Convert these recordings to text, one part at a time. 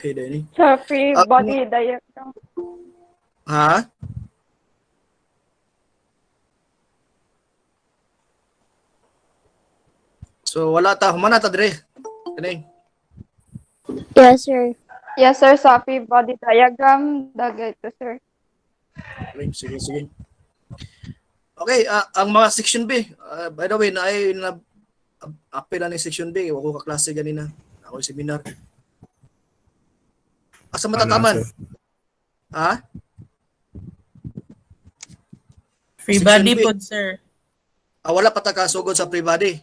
Okay, Danny. Sa free body diagram. Ha? So wala ta, humana ta dire. Kani. Yes, sir. Yes, sir. Sa free body diagram, dagay to, sir. Okay, sige, sige. Okay, ang mga section B, by the way, na apel na ni section B, ako ka klase ganina. Ako yung seminar. Asa matataman? Ha? Free Section body B. po, sir. Wala pa ta kasugod sa free body.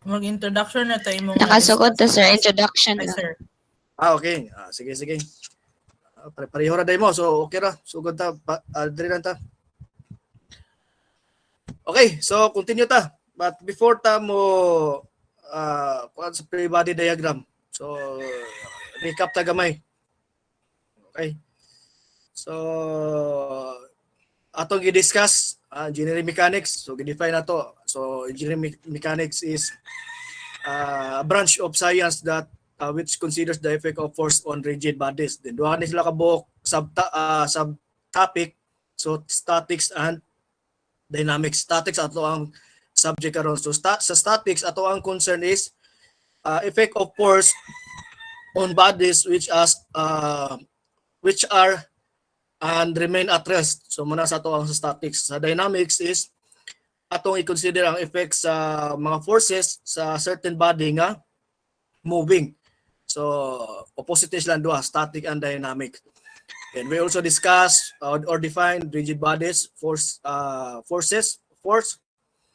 Mag-introduction na tayo mo. Nakasugod to, sir. Introduction Ay, lang. sir. Okay. Sige, sige. Pareho ra day mo. So, okay ra. Sugod ta. Diri lang ta. Okay. So, continue ta. But before ta mo sa free body diagram. So, recap ta gamay. Okay. So, atong i-discuss engineering mechanics. So, gi-define na to. So, engineering mechanics is a branch of science that which considers the effect of force on rigid bodies. Then duha ni sila ka buok sub-topic. So statics and dynamics. Statics ato ang subject karon. So sa statics ato ang concern is effect of force on bodies which are and remain at rest. So muna sa ato ang statics. Sa dynamics is atong i-consider ang effects sa mga forces sa certain body nga moving. So opposite lang duha, static and dynamic. And we also discuss or define rigid bodies, forces, force,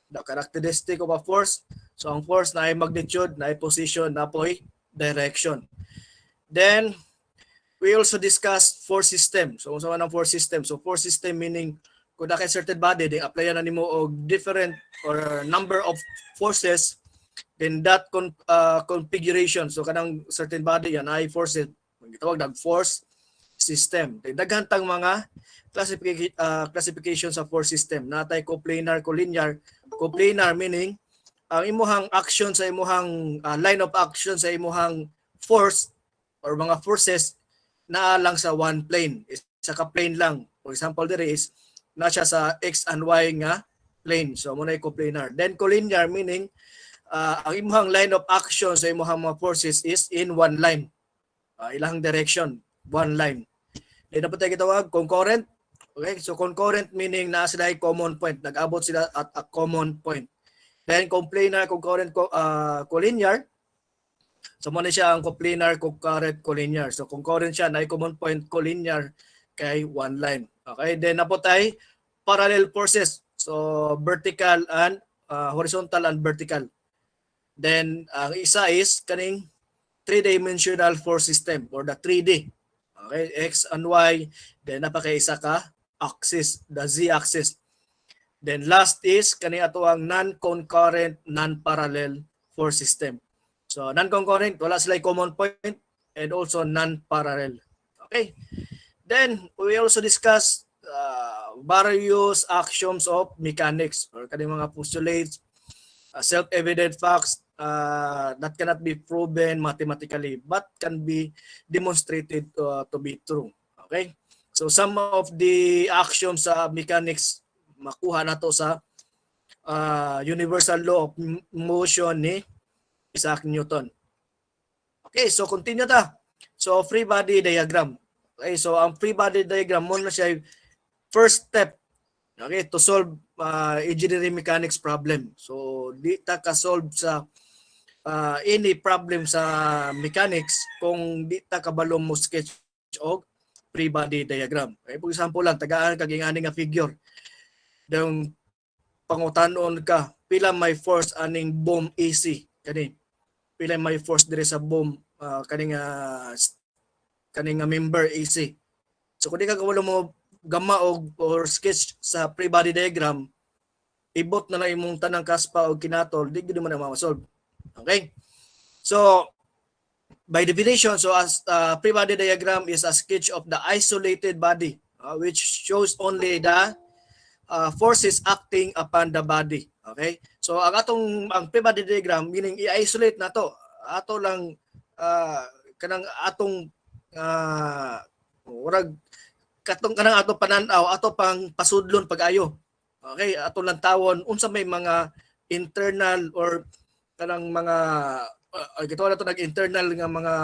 the characteristic of a force. So ang force na ay magnitude, na ay position, na po ay direction. Then we also discuss force system. So unsa man ang force system? So force system meaning kung na kay certain body, di applyan na nimo og different or number of forces in that configuration. So kanang certain body yan ay forces, gitawag dag force system. Daghan tang mga classification sa force system. Natay coplanar, collinear. Coplanar meaning ang imuhang action sa imuhang line of action sa imuhang force or mga forces na lang sa one plane. Isa ka plane lang. For example, there is na siya sa X and Y nga plane. So muna coplanar. Then collinear meaning ang imong line of action sa imong mga forces is in one line. Ilang direction, one line. Then dapat tayo gitawag concurrent. Okay? So concurrent meaning na sila ay common point. Nag-abot sila at a common point. Then coplanar, concurrent, collinear. So muna siya ang coplanar, concurrent, collinear. So concurrent siya na common point, collinear kay one line. Okay? Then napotay parallel forces. So vertical and horizontal and vertical. Then ang isa is kaning three-dimensional force system or the 3D. Okay, X and Y. Then napakaisa ka axis, the Z axis. Then last is kani ato ang non-concurrent, non-parallel force system. So non-concurrent, wala sila common point and also non-parallel. Okay. Then we also discuss various axioms of mechanics or kaning mga postulates, self-evident facts that cannot be proven mathematically but can be demonstrated to be true. Okay? So some of the axioms sa mechanics makuha nato sa universal law of motion ni Isaac Newton. Okay, so continue ta. So free body diagram. Okay, so ang free body diagram mo na siya first step, okay, to solve engineering mechanics problem. So di ta ka-solve sa any problem sa mechanics kung di ta kabalo mo sketch og free body diagram. Okay, for example lang, tagaan kag ingani nga figure. Dong pangutanon ka, pila may force aning boom AC kani. Pila may force dire sa boom kaning member AC. So kung di ka kabalo mo gama or sketch sa free body diagram, ibot na lang imong tanang kaspa o kinatol, di gid mo na ma-solve. Okay? So by definition, so as free body diagram is a sketch of the isolated body which shows only the forces acting upon the body. Okay? So ang free body diagram meaning i-isolate na to. Ato lang kanang atong murag katong kanang ato pananaw ato pang pasudlon pag-ayo. Okay, ato lang tawon unsa may mga internal or kanang mga gito na to nag-internal nga mga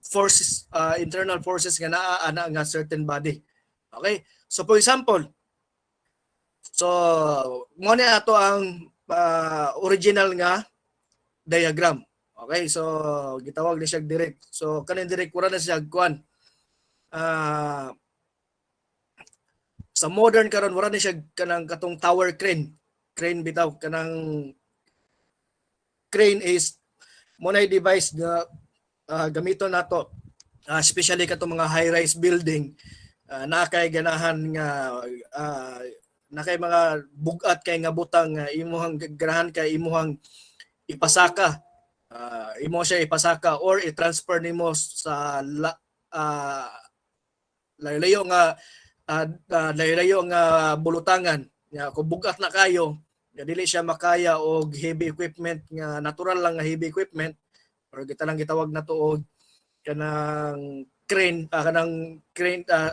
forces, internal forces nga naa ana nga certain body. Okay? So for example, so mo ni ato ang original nga diagram. Okay? So gitawag ni siya direct. So kanin direct wala na siya kuan. Sa modern karon wala na siya kanang katong tower crane. Crane bitaw kanang crane is mo na device nga gamiton nato especially katong mga high-rise building na kay ganahan nga na kay mga bugat kay nga butang imuhang ganahan kay imuhang ipasaka imo siya ipasaka or i-transfer nimo sa layo nga layo nga bulutangan nga kung bugat na kayo nga dili siya makaya og heavy equipment nga natural lang nga heavy equipment or kita lang gitawag na tuod kanang crane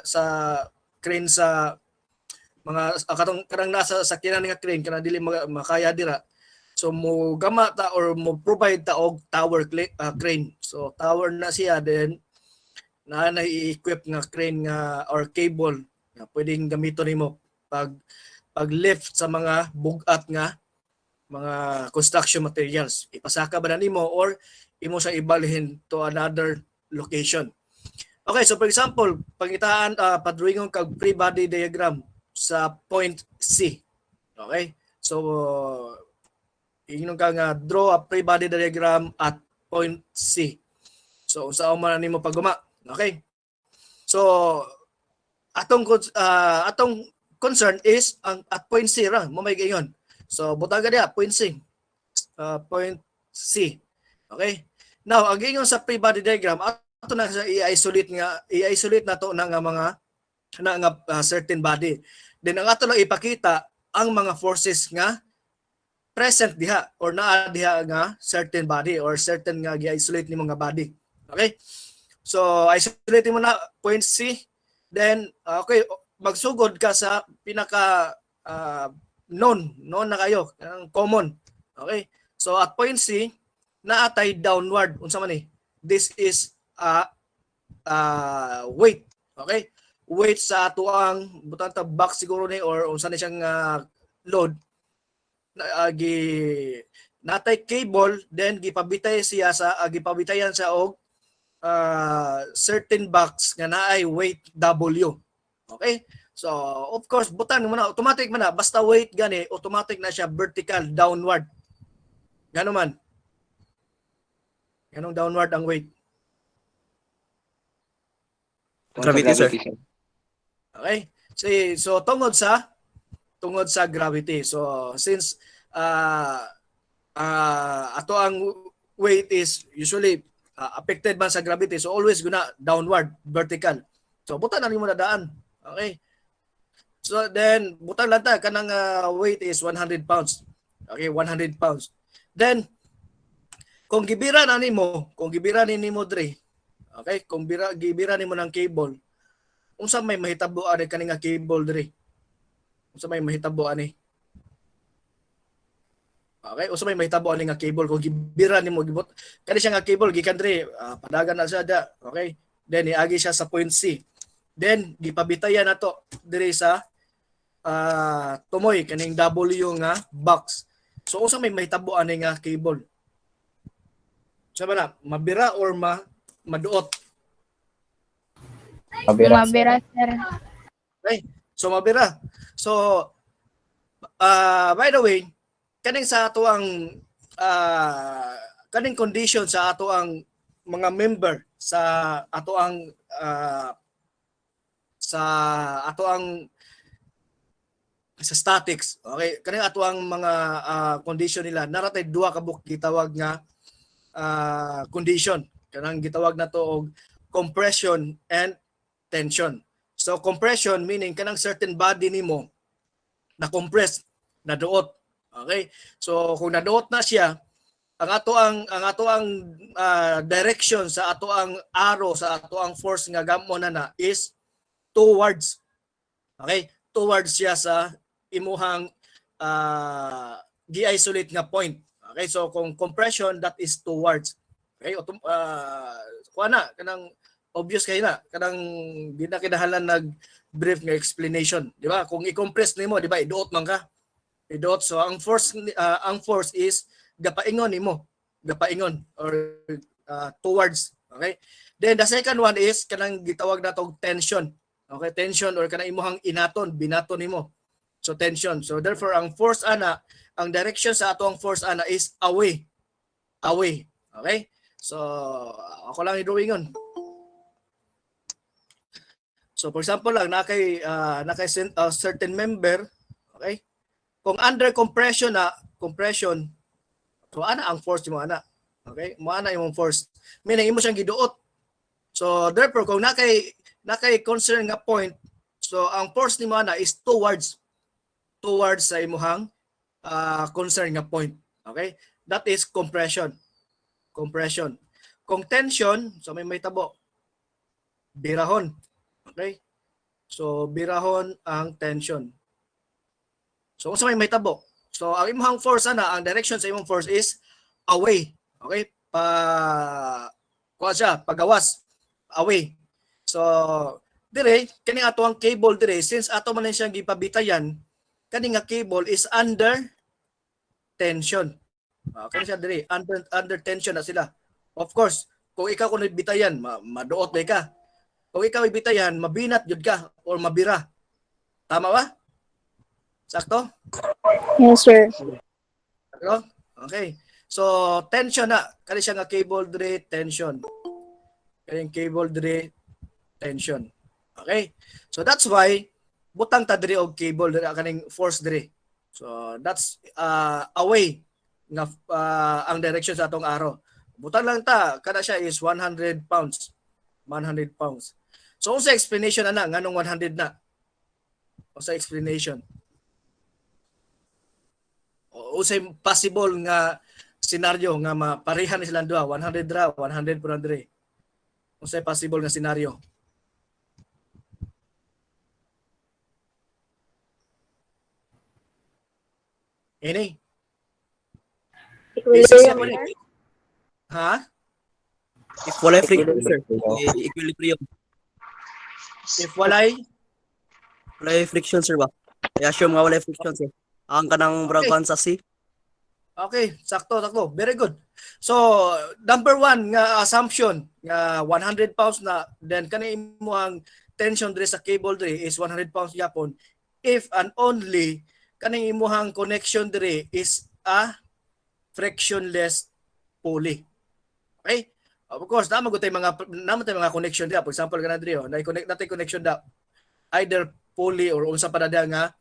sa crane sa mga katong kanang nasa sakyanan nga crane kana dili makaya dira so mo gama ta or mo provide ta og tower crane so tower na siya then na i-equip nga crane nga or cable nga pwedeng gamiton nimo pag lift sa mga bugat nga mga construction materials ipasaka ba na nimo or imo sa ibalhin to another location. Okay, so for example, pangitaan padrawingon kag free body diagram sa point C. Okay? So ingnon ka nga draw a free body diagram at point C. So unsa man nimo pagguma? Okay? So atong concern is ang at point C ra mo may gayon. So butaga dia point C. Point C. Okay? Now, ang ingon sa free body diagram, ato na sa i-isolate na to na nga mga certain body. Then ang ato lang ipakita ang mga forces nga present diha or naa diha nga certain body or certain nga gi-isolate nimo nga body. Okay? So, isolate mo na point C. Then, okay, magsugod ka sa pinaka known na kayo, common. Okay? So, at point C, naatay downward unsa man this is weight okay weight sa ato ang butang ta box siguro ni or unsa ni siyang load natay cable then gipabitay siya sa gipabitayan sa og certain box nga naay weight W okay so of course butang mo na automatic man na basta weight gani automatic na siya vertical downward gano man. Anong downward ang weight? Gravity, sir. Okay? So tungod sa gravity. So since ato ang weight is usually affected man sa gravity, so always guna downward, vertical. So butan na nimo na daan. Okay? So then butan lang ta kanang weight is 100 pounds. Okay, 100 pounds. Then kung gibira nimo dre. Okay, kung gibira nimo ng cable. Unsa may mahitabo ani kani nga cable dre? Unsa may mahitabo ani? Okay, unsa may mahitabo ani nga cable kung gibira nimo gibot. Kani siya nga cable gikan dre, padagan na siya da. Okay? Then iagi siya sa point C. Then gipabitayan nato diri sa tumoy kaning W nga box. So unsa may mahitabo ani nga cable? Sabi na, mabira or maduot? Mabira, sir. Okay, so mabira. So, by the way, kaning sa ato ang kaning condition sa ato ang mga member sa ato ang sa statics. Okay, kaning ato ang mga condition nila naratay duha ka buk gitawag nga condition kanang gitawag na to og compression and tension. So compression meaning kanang certain body nimo na compress, na duot. Okay? So kung naduot na siya, ang ato ang direction sa ato ang arrow sa ato ang force nga gamon na is towards. Okay? Towards siya sa imuhang gi-isolate nga point. Okay? So kung compression, that is towards. Okay? Kuana kanang obvious kay na kanang di na kinahanglan nag brief nga explanation, di ba? Kung i-compress nimo, di ba, iduot man ka. Iduot. So ang force is gapaingon nimo. Gapaingon or towards. Okay? Then the second one is kanang gitawag natong tension. Okay, tension or kanang imuhang inaton, binaton nimo. So tension. So therefore ang force ana, ang direction sa atong force ana is away. Away. Okay? So ako lang i-drawingon. So for example lang nakay certain member, okay? Kung under compression compression, so ana ang force mo ana. Okay? Mo ana imong force. Meaning imo siyang giduot. So therefore kung nakay concern nga point, so ang force nimo ana is towards sa imuhang concern nga point. Okay? That is compression. Compression. Kung tension, so may tabo. Birahon. Okay? So birahon ang tension. So kung sa may tabo. So ang imong force ana, ang direction sa imong force is away. Okay? Kuha siya, pagawas. Away. So dire kani ato ang cable dire, since ato man siyang gipabitayan, kani nga cable is under tension. Kani siya dire under tension na sila. Of course, kung ikaw kun bitayan, maduot ba ka? Kung ikaw ibitayan, mabinat jud ka or mabira. Tama ba? Sakto? Yes, sir. Sakto? Okay. So tension na, kani siya nga cable dire tension. Kani cable dire tension. Okay? So that's why butang ta dire og cable dire kaning force dire. So that's away nga ang direction sa atong arrow. Butang lang ta kada siya is 100 pounds. 100 pounds. So unsa explanation ana nganong 100 na? Unsa explanation? Unsa possible nga scenario nga maparehan ni silang duha, 100 ra, 100 pura dire. Unsa possible nga scenario? Ini. Ha? If walay friction, sir, equilibrium. If walay Friction, sir ba? I-assume nga walay friction, sir. Ang kanang bragan sa C. okay, sakto. Very good. So, number one nga assumption nga 100 pounds na then kani imo ang tension dire sa cable dire is 100 pounds yapon if and only kaning imuhang connection dire is a frictionless pulley. Okay? Of course, naman tay mga connection dia. For example, kana dire, na-connect natin connection da either pulley or unsa pa da nga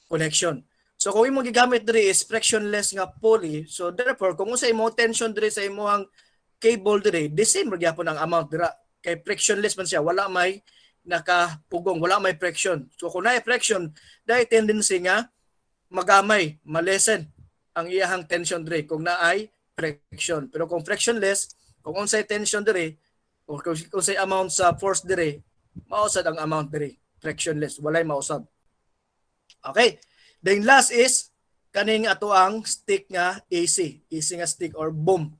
connection. So kung imong gigamit dire is frictionless nga pulley, so therefore kung unsa imong tension dire sa imong cable dire, the same ra gyapon ang amount dira. Kay frictionless man siya, wala may nakapugong, wala may friction. So kung naay friction, dai tendency nga magamay, malesen ang iyahang tension dire kung naay friction. Pero kung frictionless, kung unsay tension dire o kung unsay amount sa force dire, mausad ang amount dire, frictionless, walay mausab. Okay? Then last is kaning ato ang stick nga AC nga stick or boom.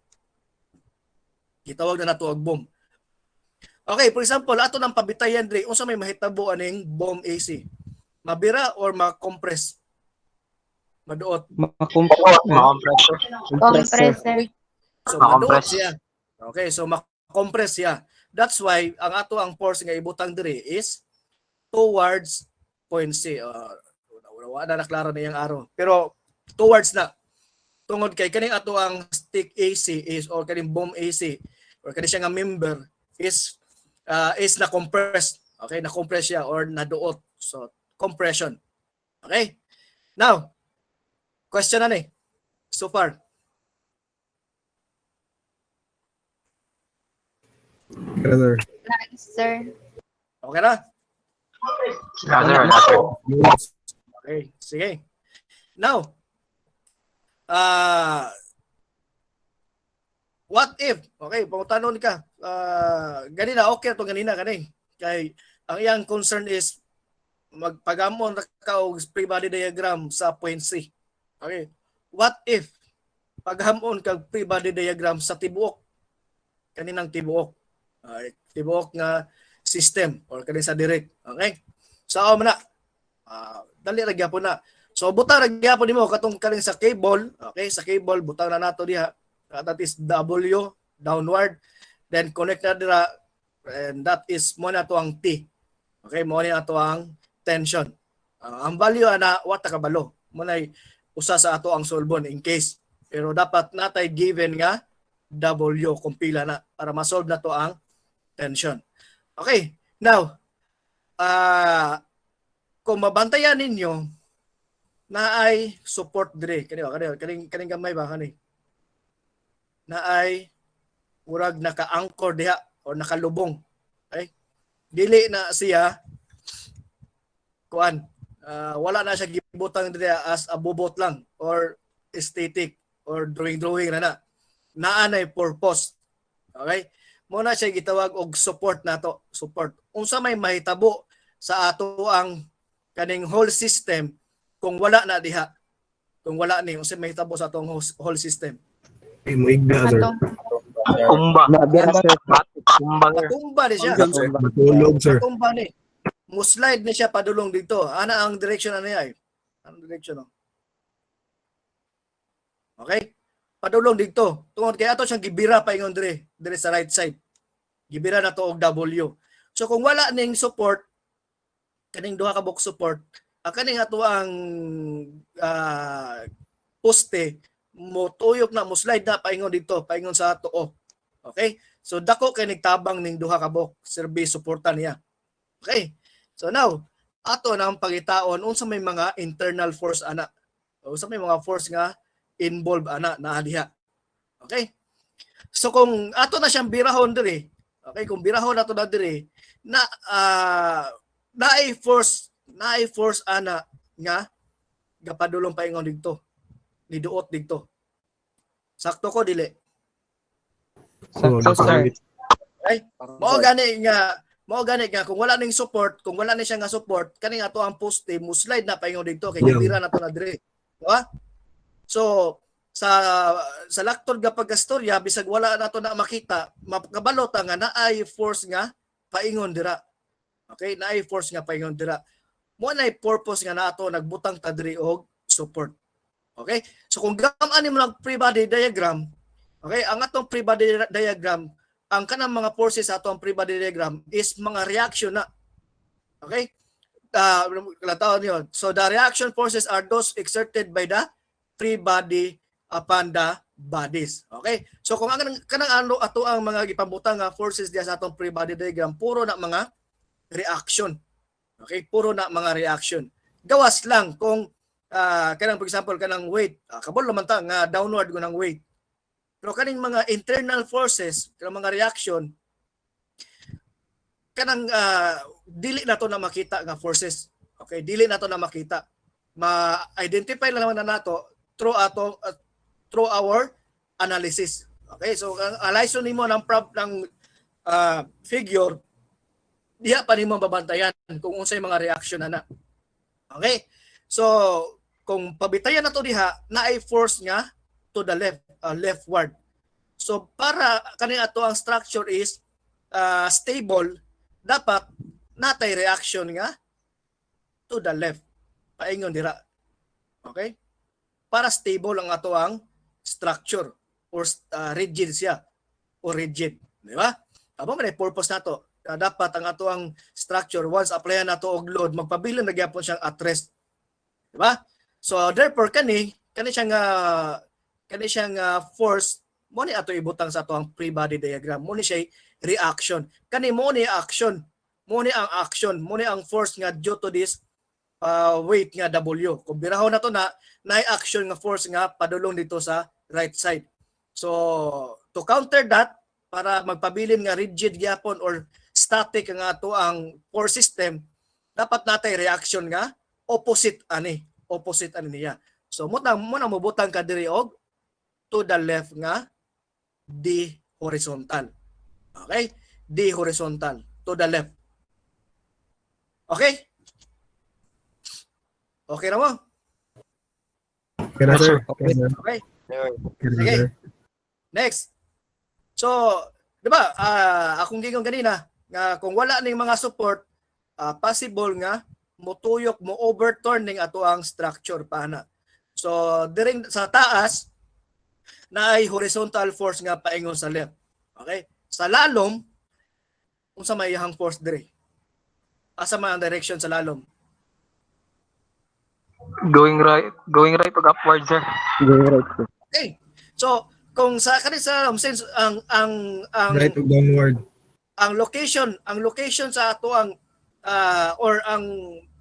Gitawag na nato og boom. Okay, for example, ato nang pabitayan dire, unsa may mahitabo aning boom AC? Mabira or ma-compress? Maduot. Compressor. So maduot siya. Okay, so ma-compress siya. That's why ang ato ang force nga ibutang dire is towards point C. Wala na klaro na yung arrow. Pero towards na. Tungod kay kaning ato ang stick AC is or kaning boom AC or kaning siya nga member is na compressed. Okay, na compress siya or naduot. So compression. Okay? Now, question na ni so far. Nice, sir. Okay na? Okay, sige. Now, what if, okay, pangutanon ka, ganina, okay to ganina kani. Kay, ang iyang concern is, magpagamon ka og free body diagram sa point C. Okay, what if, paghamon kag free body diagram sa tibuok, kaninang tibuok, tibuok nga system, or kanin sa direct. Okay, so man na, dali ra gyapon na. So butang ra gyapon nimo katong kaning sa cable, okay, sa cable butang na nato diha. That is W downward, then connect na dira, and that is mo na to ang T. Okay, mo na to ang tension. Ang value ana what kabalo. Mo nay usa sa ato ang solvon in case. Pero dapat natay given nga W kung pila na para ma-solve na to ang tension. Okay, now kung mabantayan ninyo na ay support dire kaning gamay ba kani na ay murag naka-anchor diha o nakalubong. Okay? Dili na siya kuan. Wala na siya gibutang diha as a bubot lang or aesthetic or drawing na. Naa nay purpose. Okay? Mo na siya gitawag og support nato. Support. Unsa may mahitabo sa ato ang kaning whole system kung wala na diha. Kung wala ni unsa may mahitabo sa atong whole system. Atong Kumba. Sir. Kumba. Matumba ni siya. Matulog, sir. Matumba ni. Muslide ni siya padulong dito. Ana ang direction na niya ay. Anong direction no? Okay? Padulong dito. Tungod kay ato siyang gibira pa ingon dire sa right side. Gibira na to og W. So kung wala ning support, kaning duha ka box support, kaning ato ang poste mo tuyok na mo slide na paingon dito, paingon sa tuo. Okay? So dako kay nagtabang ning duha ka box, service suporta niya. Okay? So now, ato na ang pagitaon unsa may mga internal force ana. Unsa may mga force nga involved ana na diha. Okay? So kung ato na siyang birahon diri, okay, kung birahon nato na diri na naay force ana nga gapadulong paingon dito. Ni duot dito. Sakto ko dili. Sakto, sir. Okay? Mao gani nga kung wala ning support, kung wala ni siya nga support, kaning ato ang poste mo slide na paingon dito kay gibira na to na dire. Diba? So sa lakton nga pagkastorya bisag wala nato na makita, makabalot nga naay force nga paingon dira. Okay, naay force nga paingon dira. Mo nay purpose nga nato nagbutang ta diri og support. Okay? So kung gaman mo ng free body diagram, okay, ang atong free body diagram, ang kanang mga forces sa atong free body diagram is mga reaction na. Okay? Kalataon yun. So the reaction forces are those exerted by the free body upon the bodies. Okay? So kung kanang ano ato ang mga gipabutang nga forces diya sa atong free body diagram, puro na mga reaction. Okay? Puro na mga reaction. Gawas lang kung kanang for example kanang weight, kabol naman ta nga downward ko ng weight. Pero kaning mga internal forces, kanang mga reaction, kanang dili na to na makita nga forces. Okay, dili na to na makita. Ma-identify lang naman na nato through our analysis. Okay, so ang analysis nimo ng figure, diha pa nimo babantayan kung unsay mga reaction na. Okay? So kung pabitayan na to diha, naay force nga to the left, leftward. So para kaning ato ang structure is stable, dapat natay reaction nga to the left. Paingon dira. Okay? Para stable ang ato ang structure or rigid siya o rigid, di ba? Aba man ay purpose nato. Dapat ang ato ang structure once applyan nato og load, magpabilin na gyapon siyang at rest. Di ba? So therefore kani siyang force mo ni ato ibutang sa ato ang free body diagram. Mo ni siya reaction. Kani mo ni action. Mo ni ang action, mo ni ang force nga due to this weight nga W. Kung birahon na to na action nga force nga padulong dito sa right side. So to counter that, para magpabilin nga rigid gyapon or static nga ato ang force system, dapat natay reaction nga opposite ani niya. So mo na mobutang ka diri og to the left nga D horizontal. Okay? D horizontal to the left. Okay? Okay na mo? Okay na, sir. Okay, sir. Okay. Okay na, Sige. sir. Next. So, 'di ba? Akong gingon kanina nga kung wala ning mga support, possible nga motuyok mo overturning ato ang structure pana. So, diring sa taas na ay horizontal force nga paingon sa left. Okay? Sa lalom, unsa may iyang force dire? Asa man ang direction sa lalom? Going right pag upward, sir. Okay. So, kung sa kanisa since ang Right to downward. ang location sa ato ang or ang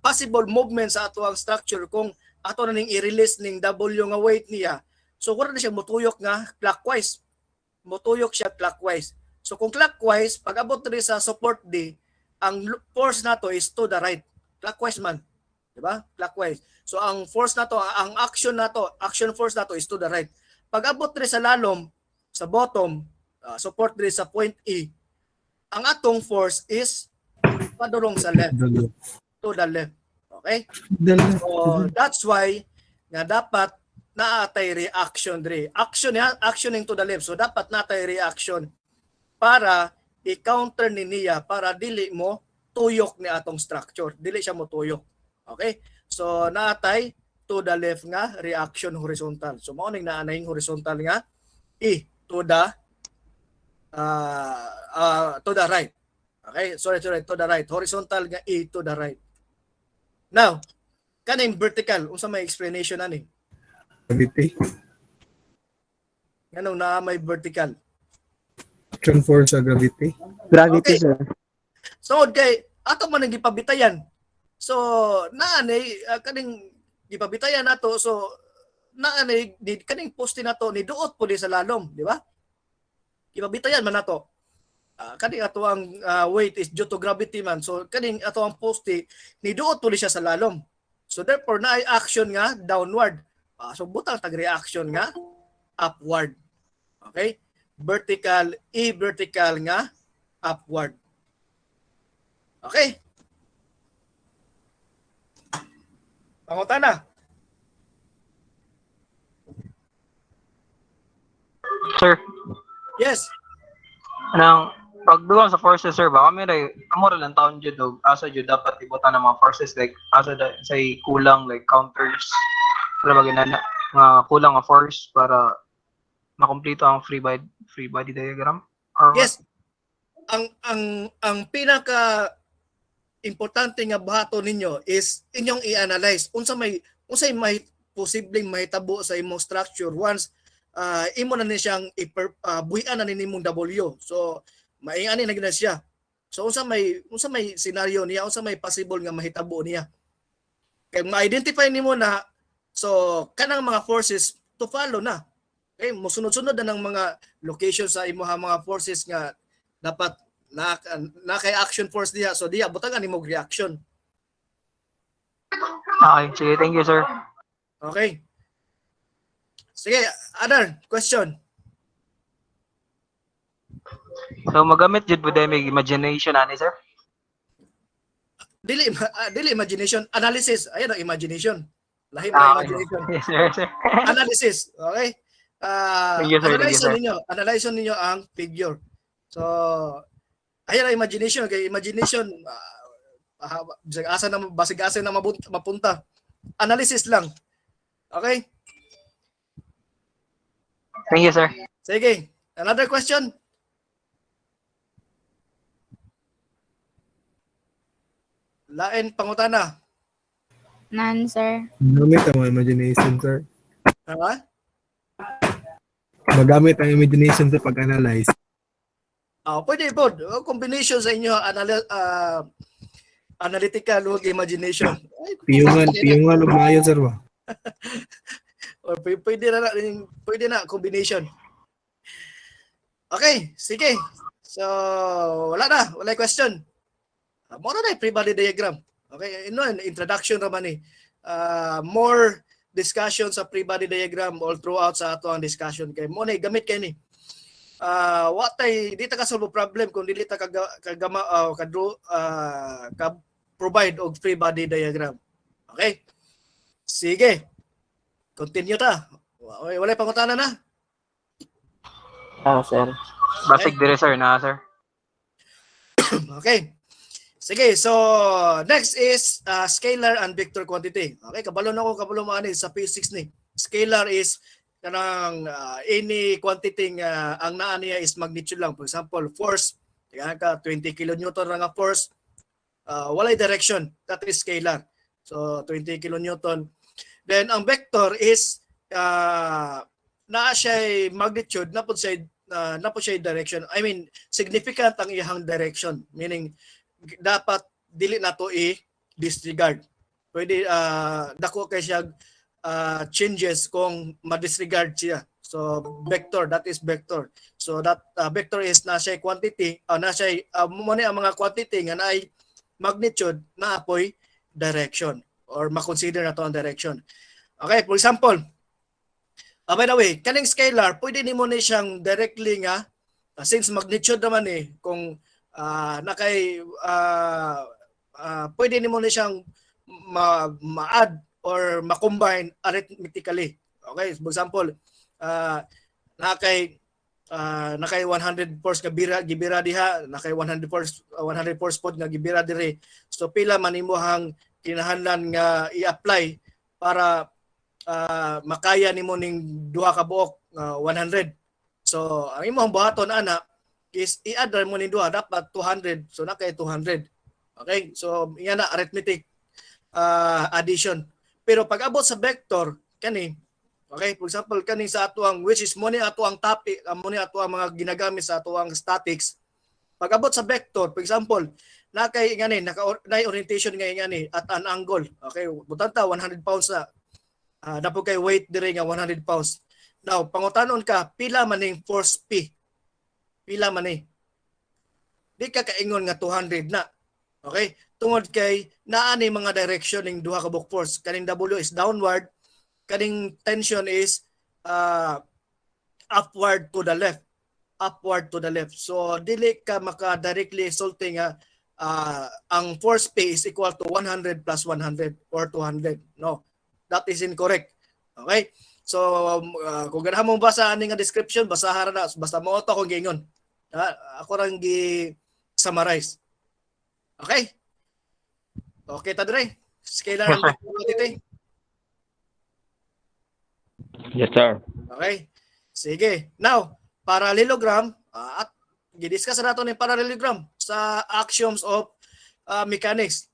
possible movement sa ato ang structure kung ato na ning i-release ning W nga weight niya. So wala na siya motuyok nga clockwise. Motuyok siya clockwise. So kung clockwise, pag abot diri sa support D, ang force nato is to the right. Clockwise man. Di ba? Clockwise. So ang force nato, ang action force nato is to the right. Pag abot diri sa lalom, sa bottom, support diri sa point E, ang atong force is padulong sa left, to the left. Okay? So that's why nga dapat naatay reaction diri. Actioning to the left. So dapat naatay reaction para i-counter ni niya para dili mo tuyok ni atong structure. Dili siya mo tuyok. Okay? So naatay to the left nga reaction horizontal. So mao ning naanayng horizontal nga E to the right. Okay? Sorry, to the right. Horizontal nga E to the right. Now, kaning vertical, unsa may explanation ani? Gravity. Nganong na may vertical? Action force sa gravity. Okay. So, kay ato man ang gipabitayan. So, naanay kaning gipabitayan nato. So, naanay kaning poste nato ni duot pud sa lalom, di ba? Gipabitayan man nato. Kaning ato ang weight is due to gravity man. So kaning ato ang poste ni duot pud siya sa lalom. So therefore na action nga downward. So butang tag reaction nga upward. Okay? Vertical, vertical nga upward. Okay? Pangutana. Sir, Yes. nang pagdugang sa forces, sir, baka may amo ra lang taon jud og asa jud dapat ibutan ng mga forces like asa say kulang like counters para maginana nga kulang nga force para makumpleto ang free body diagram or Yes. Ang pinaka importante nga bahato ninyo is inyong i-analyze unsay may posibleng mahitabo sa imong structure once imo na ni siyang buhian na nimong W. So maiani na gina siya. So unsa may scenario niya, unsa may possible nga mahitabo niya. Kay ma-identify nimo na so kanang mga forces to follow na. Okay, mosunod-sunod na ng mga location sa imong mga forces nga dapat na kay action force diha. So diha butangan nimo reaction. okay, sige, thank you, sir. Okay. Sige, other question. So magamit jud pud may imagination ani, sir. Dili imagination, analysis. Ayan ang imagination. Lahi na Okay. imagination. Yes, sir. Analysis, okay? Thank you, sir. Thank you, sir. Analyze ninyo ang figure. So, ayan ang imagination. Kay imagination, basig asa na mapunta. Analysis lang. Okay? Thank you, sir. Sige. Another question? Lain pangutana. None, sir. Magamit ang imagination, sir. Ha? Magamit ang imagination sa pag-analyze. Pwede po. Combination sa inyo analytical ug imagination. Ay, Piyungan ug maayo, sir ba? or pwede na combination. Okay, sige. So, wala question. Mora na free body diagram. Okay, introduction raman ni. More discussion sa free body diagram all throughout sa ato ang discussion kay mo na gamit kay ni. watay di ta ka solve problem kung dili ta kagama ka provide og free body diagram. Okay? Sige. Continue ta. Wala pangutana na. Sir. Basig dire sir na sir. Okay. Sige, so next is scalar and vector quantity. Okay, kabalo mo ani sa physics ni. Scalar is kanang any quantity nga ang naa niya is magnitude lang. For example, force, kaya ka 20 kilonewton ra nga force, walay direction. That is scalar. So 20 kilonewton. Then ang vector is naa siya magnitude, na po siya direction. I mean, significant ang iyang direction. Meaning dapat dili nato i-disregard. Pwede dako kay siya changes kung ma-disregard siya. So vector, that is vector. So that vector is na siya quantity, na siya mo ni ang mga quantity nga naay magnitude na apoy direction or ma-consider nato ang direction. Okay, for example, by the way, kaning scalar, pwede nimo ni siyang directly nga since magnitude naman kung pwede nimo ni siyang ma-add or ma-combine arithmetically. Okay, for example, nakay 100 force nga gibira diha, nakay 100 force pod nga gibira dire. So pila man imong kinahanglan nga i-apply para makaya nimo ning duha ka buok 100. So ang imong buhaton ana is i-add mo ning duha dapat 200. So nakay 200. Okay? So yan na arithmetic addition. Pero pag abot sa vector kani, okay, for example kani sa atuang which is mo ni atuang topic, mo ni atuang mga ginagamit sa atuang statics. Pag abot sa vector, for example, nakay ngani na orientation nga ngani at an angle. Okay, butanta 100 pounds na. Dapo kay weight dire nga 100 pounds. Now, pangutanon ka pila man ning force P. Pila man ni? Di ka kaingon nga 200 na. Okay? Tungod kay naa ni mga direction ning duha ka buok force. Kaning W is downward, kaning tension is upward to the left. Upward to the left. So dili ka maka directly resulting nga ang force P is equal to 100 plus 100 or 200. No. That is incorrect. Okay? So kung ganahan mo basa ani nga description, basahan na basta mo to kung gingon. Ako rang gi-summarize. Okay? Okay ta dire. Scalar and vector quantity. Yes, sir. Okay? Sige. Now, parallelogram at gidiscuss nato ni parallelogram sa axioms of mechanics.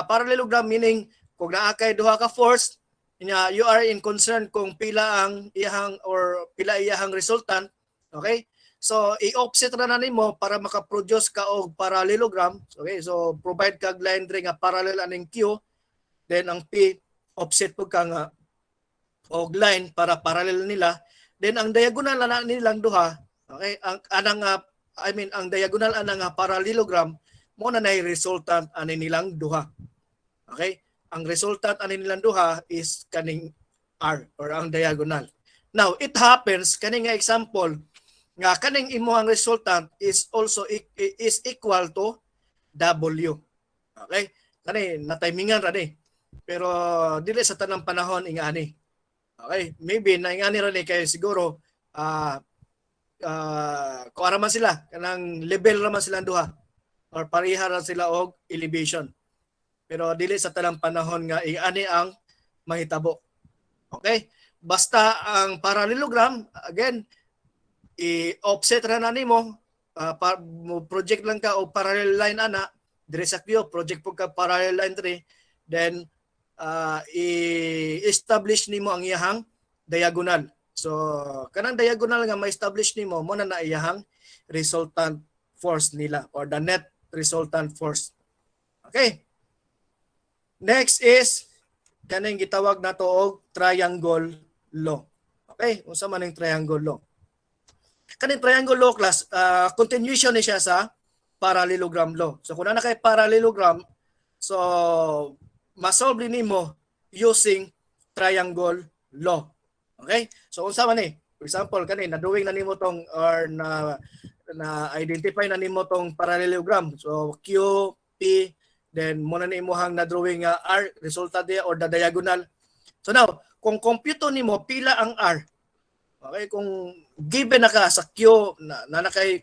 Parallelogram meaning kung naa kay duha ka force nya you are in concern kung pila ang iyang or pila iyang resultant. Okay? So i-offset ra na nimo para maka-produce ka og parallelogram. Okay? So provide kag line dre nga parallel aning Q, then ang P offset pug ka nga og line para parallel nila. Then ang diagonal na nilang duha, okay? Ang diagonal anang parallelogram mo na nay resultant ani nilang duha. Okay? Ang resultant ani nilang duha is kaning R or ang diagonal. Now, it happens kaning nga example nga kaning imong resultant is also is equal to W. Okay? Kani na-timingan ra ni. Pero dili sa tanang panahon ingani. Okay? Maybe na ingani ra ni kay siguro kuara man sila kanang level ra man sila duha or pareha ra sila og elevation. Pero dili sa tanang panahon nga ingani ang mahitabo. Okay? Basta ang parallelogram again i-offset ra na nimo mo project lang ka o parallel line ana dire sa Q project pug ka parallel line 3 then i-establish nimo ang iyahang diagonal. So kanang diagonal nga ma-establish nimo mo na iyahang resultant force nila or the net resultant force. Okay? Next is kanang gitawag nato og triangle law. Okay? Unsa man ang triangle law? Kaning triangle law class, continuation ni siya sa parallelogram law. So kung na kay parallelogram, so masolve nimo using triangle law. Okay? So unsa man ni? For example, kani na-drawing na nimo tong or na identify na nimo tong parallelogram. So Q, P, then mo na imuhang na-drawing nga R, resulta diya or the diagonal. So now, kung compute nimo pila ang R, okay, kung given na ka sa Q na nakay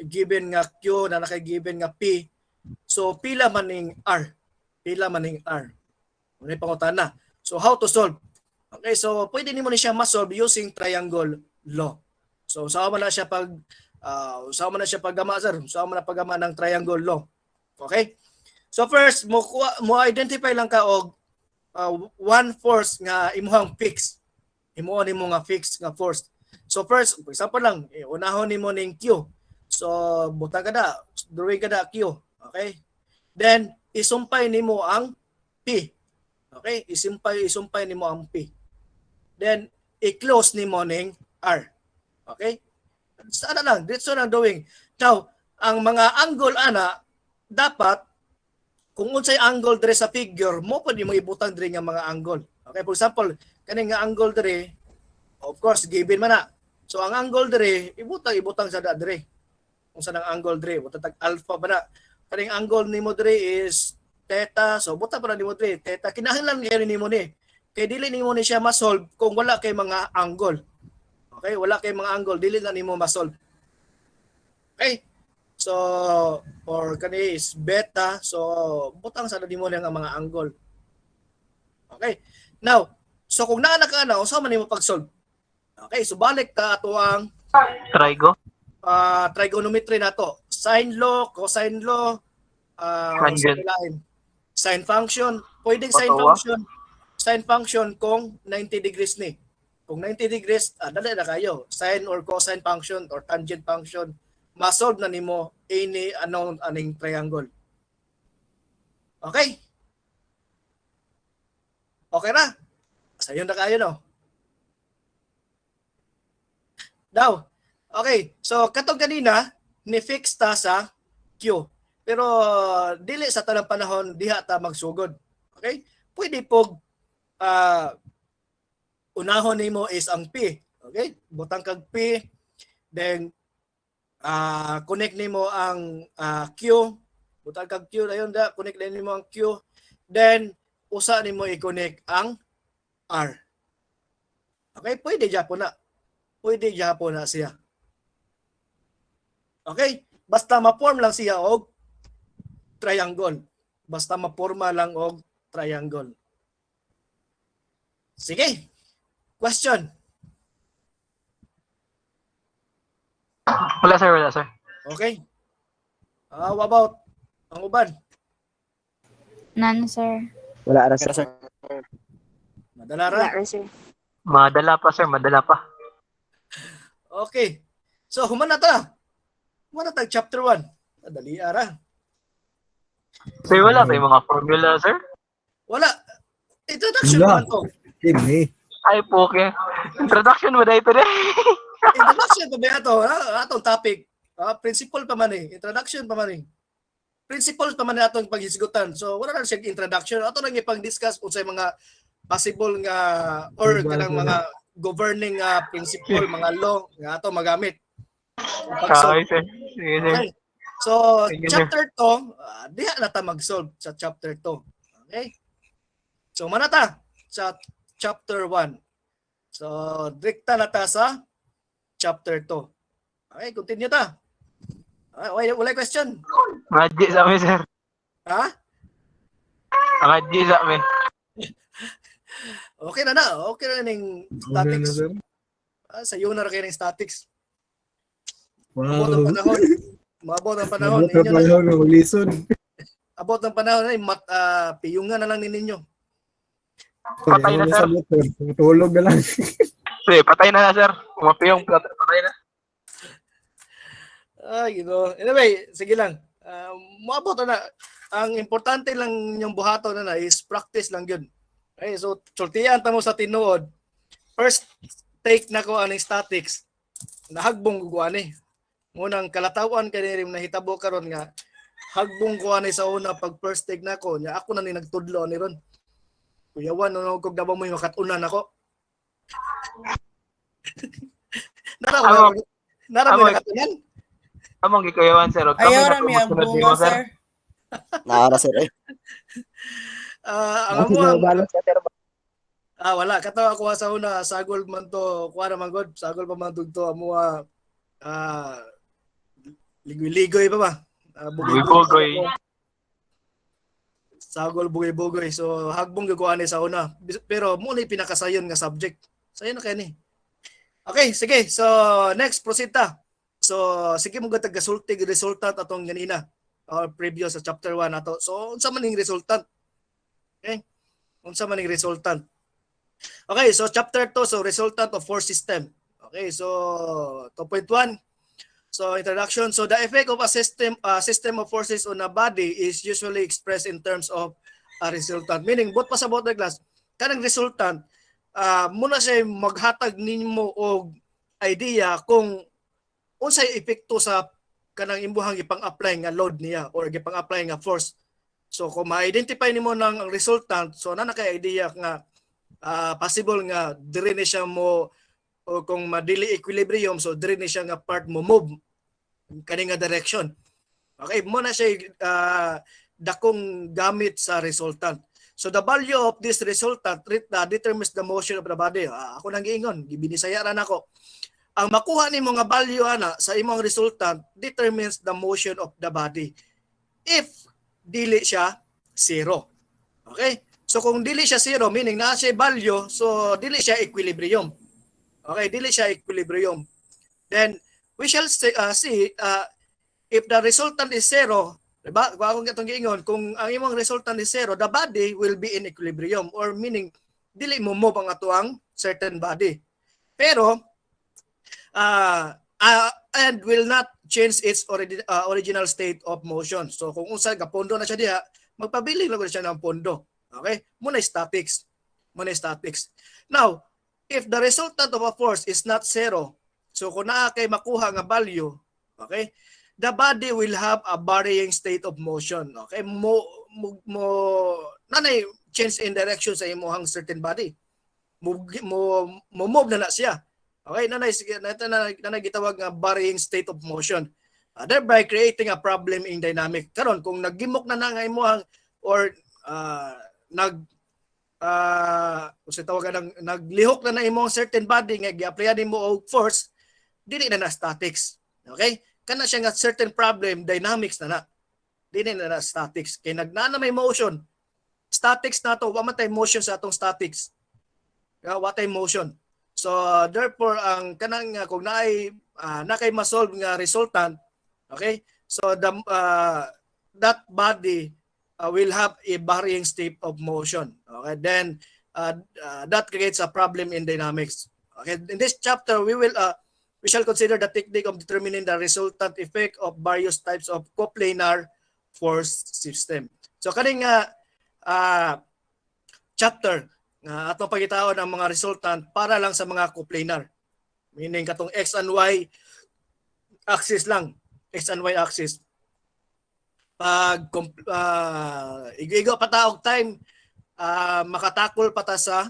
given nga Q, na nakay given nga P, so pila maning R? Pila maning R? Ano pangutana? So how to solve? Okay, so pwede nimo ni siya ma-solve using triangle law. So usama na siya paggama sir. Usama na paggama ng triangle law. Okay? So first mo identify lang ka og one force nga imuhang fix. Imuha nimo nga fix nga force. So first, for example lang, unahon nimo ning Q. So butang kada, drawing kada Q. Okay? Then isumpay nimo ang P. Okay? Isumpay nimo ang P. Then i-close nimo ning R. Okay? Sana lang, dito lang drawing. Now, ang mga angle ana dapat kung unsay angle dire sa figure mo pwede mo ibutang dire nga mga angle. Okay, for example, kani nga angle dire, of course given man na. So ang angle dire ibutang sa dire. Kung saan ang angle dire, butang tag alpha ba na. Kaning angle nimo dire is theta, so butang pa na nimo dire theta. Kinahanglan gyud nimo ni. Kay dili nimo ni siya ma-solve kung wala kay mga angle. Okay, wala kay mga angle, dili na nimo ma-solve. Okay? So, for kani is beta, so butang sa nimo nga mga angle. Okay? Now, so kung naa ka na, unsa man nimo pag-solve? Okay, so balik ka ato ang Trigo. trigonometry nato. Sine law, cosine law, Tangent. sine function, pwedeng sine Patawa. function. Sine function kung 90 degrees ni. Kung 90 degrees, dali na kayo. Sine or cosine function or tangent function, ma-solve na nimo any aning triangle. Okay? Okay na? Sayon na kayo, no? Now, okay. So, katong kanina, ni-fix ta sa Q. Pero, dili sa tanang panahon, diha ta magsugod. Okay? Pwede po, unahon nimo is ang P. Okay? Butang kag P. Then, connect nimo ang Q. Butang kag Q dayon da, connect nimo ang Q. Then usa nimo i-connect ang R. Okay, pwede gyapon na. Pwede gyapon na siya. Okay? Basta ma-form lang siya og triangle. Basta ma-forma lang og triangle. Sige. Question. Wala sir. Okay? How about ang uban? None, sir. Wala ra sir. Madala ra? Wala, sir. Madala pa sir, madala pa. Okay. So, human na ta. Human na ta, chapter 1. Dali ara. Sir, wala tayong mga formula sir. Wala. Introduction Wala. pa man to. Hindi. Ay po, okay. Introduction mo dahil today. Introduction pa ba ito? Atong topic. Principle pa man eh. Introduction pa man eh. Principles pa man na atong paghisgutan. So, wala na siya introduction. Ato lang ipang-discuss kung sa mga possible nga or kanang mga governing principle, mga law nga ato magamit. Okay, sir. Sige, sir. Okay. So, Sige, sir. chapter 2, diha na ta mag-solve sa chapter 2. Okay? So, manata sa chapter 1. So, direkta na ta sa chapter 2. Okay, continue ta. Wala question? Ngaji sa amin, sir. Ha? Ngaji sa amin. Okay na na. Okay na ning Una na, statics. sir. Sayo na kayo ng statics. Wow. Abot ang panahon. Mabot ang panahon. Abot na Ninyo na, panahon ng lison. abot ang panahon. Piyungan na lang ninyo. Patay na, sir. Sa motor. Tulog na lang. Sige, patay na, sir. Umapiyong patay na. Anyway, sige lang. Moabot na. Ang importante lang yung buhato na is practice lang yun. Okay, so sultian ta mo sa tinuod. First take na ko aning statics. Nahagbong ko ani. Munang kalatawan kay rin nahitabo karon nga hagbong ko ani sa una pag first take na ko nya ako na ni nagtudlo ni ron. Kuyawan no kog dabaw mo makatunan ako. Amo- Nara amo- mo nakatunan? Among gikayawan sir. Og Ayaw na rami ang sunod bunga, nimo, sir. Naara sir eh. Ang Kasi amo balance ka, sir. wala kato ako sa una sagol man to kuha naman god sagol pa man to amo ligoy-ligoy pa ba? Bugoy-bugoy. Sagol bugoy-bugoy. So hagbong gyud ko ani sa una. Pero mo ni pinakasayon nga subject. Sayo na kay ni. Okay, sige. So next proceed ta. So sige mo gatag gasulti resultant atong ganina. Previous sa chapter 1 ato. So unsa man ning resultant? Okay? Unsa man ning resultant? Okay, so chapter 2, so resultant of force system. Okay, so 2.1. So introduction. So the effect of a system of forces on a body is usually expressed in terms of a resultant. Meaning, bot pa sa bot class, kanang resultant, muna siya maghatag nimo og idea kung unsay epekto sa kanang imbuhang ipang-apply nga load niya or ipang-apply nga force. So kung ma-identify nimo ng resultant, so na kay idea nga possible nga dire ni siya mo o kung madili equilibrium so dire ni siya nga part mo move kani nga direction. Okay, mo na siya dakong gamit sa resultant. So the value of this resultant determines the motion of the body. Ako nang giingon, gibinisaya ra nako. Ang makuha nimo nga value ana sa imong resultant determines the motion of the body. If dili siya zero. Okay? So kung dili siya zero, meaning na siya value, so dili siya equilibrium. Okay, dili siya equilibrium. Then we shall see if the resultant is zero, diba? Kung akong itong giingon, kung ang imong resultant is zero, the body will be in equilibrium or meaning dili mo move ang atuang certain body. Pero and will not change its original state of motion. So kung unsa gapondo na siya diha, magpabiling lang siya ng pondo. Okay? Muna statics. Now, if the resultant of a force is not zero, so kung naa kay makuha nga value, okay, the body will have a varying state of motion. Okay? Nanay change in direction sa imong certain body. Move na siya. Okay? Nanay gitawag nga varying state of motion. Thereby creating a problem in dynamic. Karon kung naggimok na nga imong or naglihok na imong certain body nga gi-applyan nimo og force, dili na statics. Okay? Kana siya nga certain problem dynamics na. Dili na statics. Kay nagnana may motion. Statics na to, wa man tay motion sa atong statics. Wa tay motion. So therefore ang kanang kung nakay ma-solve nga resultant, okay? So that body will have a varying state of motion. Okay, then that creates a problem in dynamics. Okay, in this chapter we shall consider the technique of determining the resultant effect of various types of coplanar force system. So kaning chapter atong pagitaon ang mga resultant para lang sa mga coplanar. Meaning katong X and Y axis lang, X and Y axis. Pag igo pataog time makatakol pata sa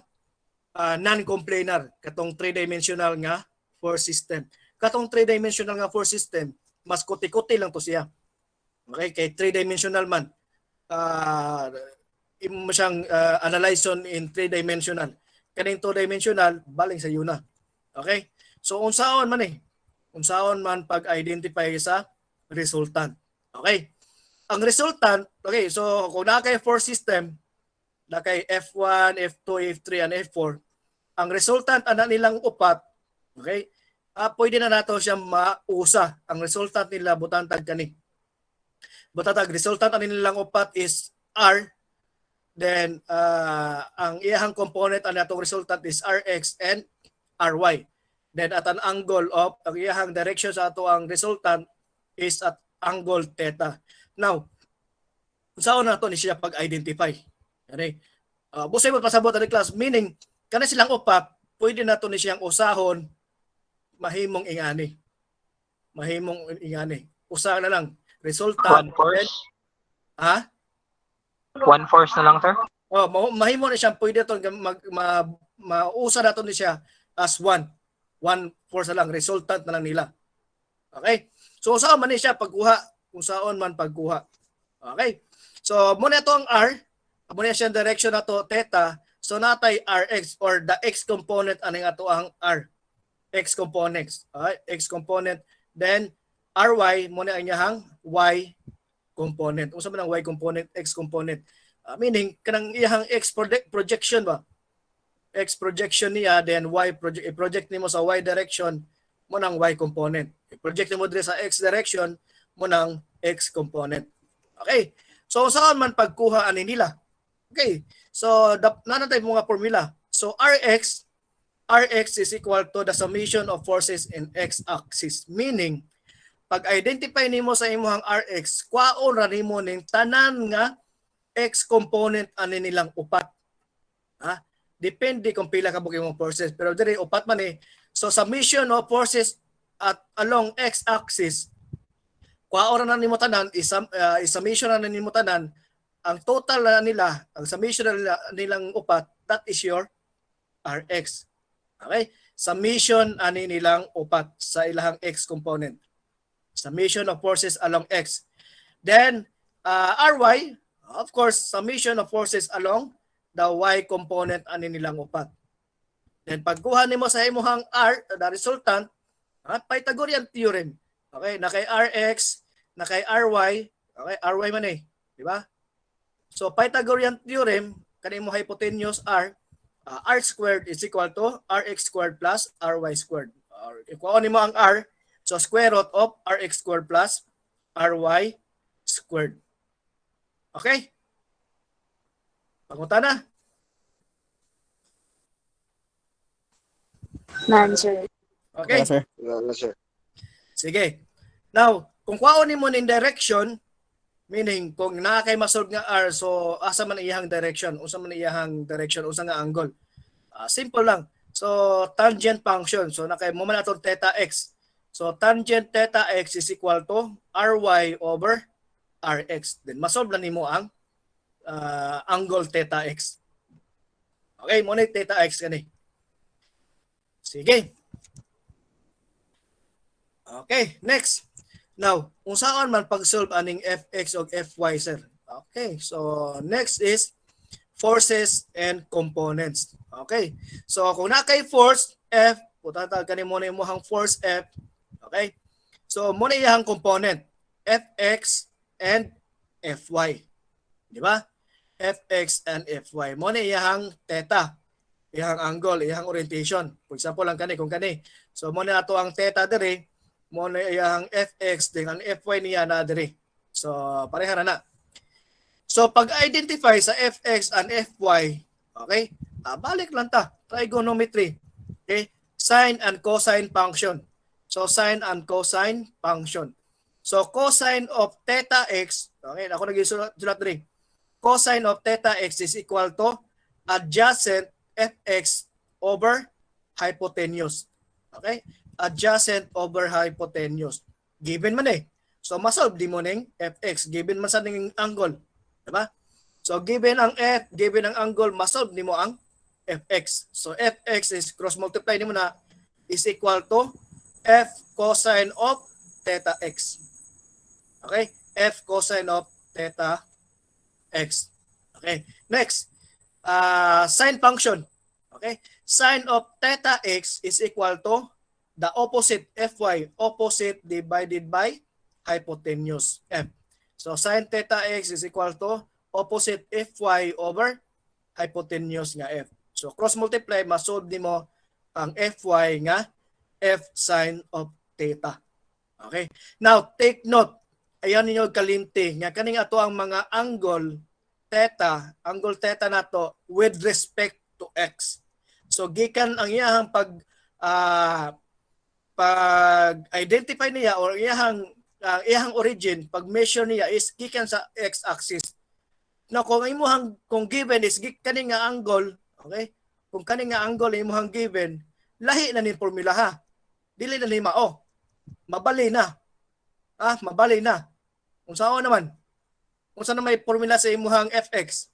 non-coplanar katong three-dimensional nga force system. Katong three-dimensional nga force system mas kuti-kuti lang to siya. Okay, kay three-dimensional man imo siyang analyze in three-dimensional. Kaning two-dimensional baling sa yuna. Okay? So unsaon man pag-identify sa resultant. Okay? Ang resultant, okay, so kung na kay force system, na kay F1, F2, F3, and F4, ang resultant ana nilang upat, okay, pwede na nato siya mausa. Ang resultant nila butantag kani. Butantag resultant ana nilang upat is R. Then ang iyang component ana atong resultant is Rx and Ry. Then at an angle of ang iyang direction sa ato ang resultant is at angle theta. Now, saan na ito ni siya pag-identify? Okay? Busay mo pasabot ang class, meaning, kana silang upat, pwede na ito ni siyang usahon, mahimong ingani. Usa na lang. Resultant. One force? Ha? One force na lang, sir? Mahimo na siya, pwede ito, mausa na ito ni siya as one. One force na lang, resultant na lang nila. Okay? So saan man ni siya pagkuha, kung saan man pagkuha. Okay? So muna ito ang R, muna siya direction na to theta. So natay Rx or the X component aning ato ang R. X components. Okay? X component. Then Ry muna ang iyahang Y component. Unsa man ang Y component, X component. Meaning kanang iyahang X projection ba? X projection niya, then Y project nimo sa Y direction mo ng Y component. I-project mo dire sa X direction mo ng X component. Okay? So saan man pagkuha ani nila? Okay. So nanatay mga formula. So Rx is equal to the summation of forces in X axis. Meaning pag-identify nimo sa imong Rx, kwaon ra nimo ning tanan nga X component ani nilang upat. Ha? Depende kung pila ka buki mong forces. Pero diri upat man eh. So summation of forces at along X axis, kwaon na nimo tanan, summation na nimo tanan, ang total na nila, ang summation na nilang upat, that is your Rx. Okay? Summation ani nilang upat sa ilahang X component. Summation of forces along X. Then Ry, of course, summation of forces along the Y component ani nilang upat. Then pagkuha nimo sa imong R, the resultant, Pythagorean theorem. Okay, na kay Rx, na kay Ry, okay, Ry man eh, di ba? So Pythagorean theorem kani mo hypotenuse R, R squared is equal to Rx squared plus Ry squared. Ikuha nimo ang R, so square root of Rx squared plus Ry squared. Okay? Pangunta na. None, sir. Okay? sir. Sige. Now, kung kwaon nimo ning direction, meaning kung naa kay masolve nga R, so asa man iyang direction, unsa man iyang direction, unsa nga angle. Simple lang. So tangent function. So nakay mo man atong theta x. So tangent theta x is equal to Ry over Rx. Then masolve na nimo ang angle theta x. Okay, mo ni theta x kani. Sige. Okay, next. Now, kung saan man pag-solve aning fx o fy, sir. Okay, so next is forces and components. Okay, so kung na kay force F, putatag ka ni mo na imong force F. Okay, so mo na iyang component, fx and fy. Di ba? Fx and fy. Mo na iyang theta, iyang angle, iyang orientation. For example, lang kani, kung kani. So mo na ato ang theta diri, mo na iyang fx din ang fy niya na diri. So pareha na. So pag-identify sa fx and fy, okay? Balik lang ta, trigonometry. Okay? Sine and cosine function. So sine and cosine function. So cosine of theta x, okay, ako nagisulat diri. Cosine of theta x is equal to adjacent fx over hypotenuse. Okay? Adjacent over hypotenuse. Given man eh. So masolve di mo ning fx, given man sa ning angle, di ba? So given ang f, given ang angle, masolve nimo ang fx. So fx is cross multiply nimo na is equal to f cosine of theta x. Okay? F cosine of theta x. Okay? Next, sine function. Okay? Sine of theta x is equal to the opposite fy, opposite divided by hypotenuse f. So sine theta x is equal to opposite fy over hypotenuse nga f. So cross multiply, masolve nimo ang fy nga f sine of theta. Okay? Now take note, ayan ninyo kalimti nga kaning ato ang mga angle theta nato with respect to x. So gikan ang iyahang pag-identify niya or iyahang origin, pag-measure niya is gikan sa x-axis. Now kung given is kani nga angle, okay? Kung kani nga angle imong given, lahi na ni formula ha. Dili na ni mao. Mabali na. Mabali na. Kung saan naman? Kung saan na may formula sa imong fx?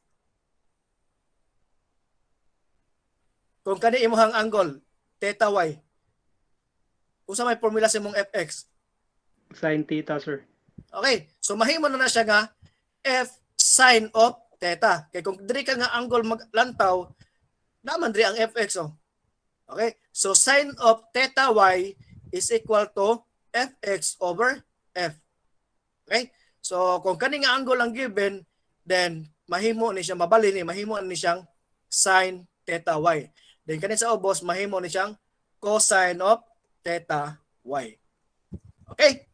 Kung kani imong angle, theta y. Usa may formula sa imong fx? Sin theta, sir. Okay, so mahimo na siya nga f sine of theta. Kay kung diri ka nga angle maglantaw, naman diri ang fx oh. Okay, so sine of theta y is equal to fx over f. Okay, so kung kani nga angle ang given, then mahimo ni siya mabalin ni mahimo ni siyang sine theta y. Then kani sa ubos mahimo ni siyang cosine of theta y. Okay?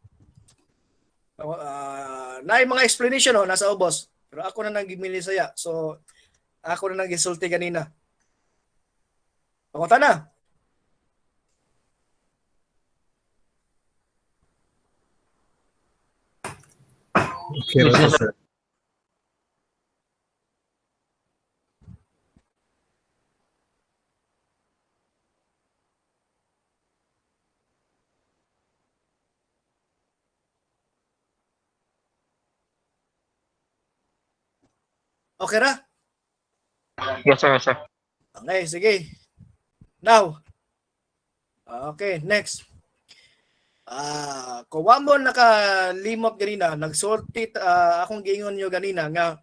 Na mga explanation nasa ubos. Pero ako na nang gimilisaya. So ako na nang gisulti kanina. Pangutan na. Okay, ra, sir. Okay ra? Yes, sir. Yes, sir. Okay, sige. Now. Okay, next. Kung wa mo nakalimot ganina, nagsorti akong giingon nyo ganina nga